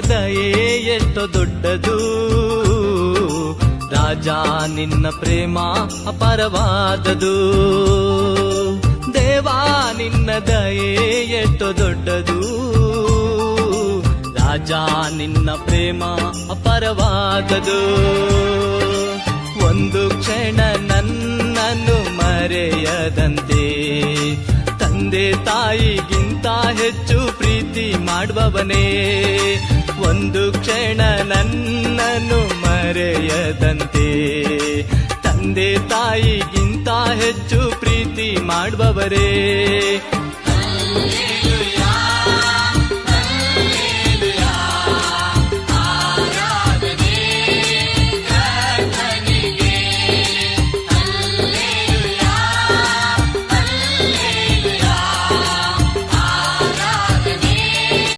ದಯೆ ಎಷ್ಟೋ ದೊಡ್ಡದು, ರಾಜ ನಿನ್ನ ಪ್ರೇಮ ಅಪಾರವಾದದು. ದೇವಾ ನಿನ್ನ ದಯೆ ಎಷ್ಟೋ ದೊಡ್ಡದು, ರಾಜ ನಿನ್ನ ಪ್ರೇಮ ಅಪಾರವಾದದು. ಒಂದು ಕ್ಷಣ ನನ್ನನ್ನು ಮರೆಯದಂತೆ ತಂದೆ ತಾಯಿಗಿಂತ ಹೆಚ್ಚು ಪ್ರೀತಿ ಮಾಡುವವನೇ. ಒಂದು ಕ್ಷಣ ನನ್ನನ್ನು ಮರೆಯದಂತೆ ತಂದೆ ತಾಯಿಗಿಂತ ಹೆಚ್ಚು ಪ್ರೀತಿ ಮಾಡುವವರೇ.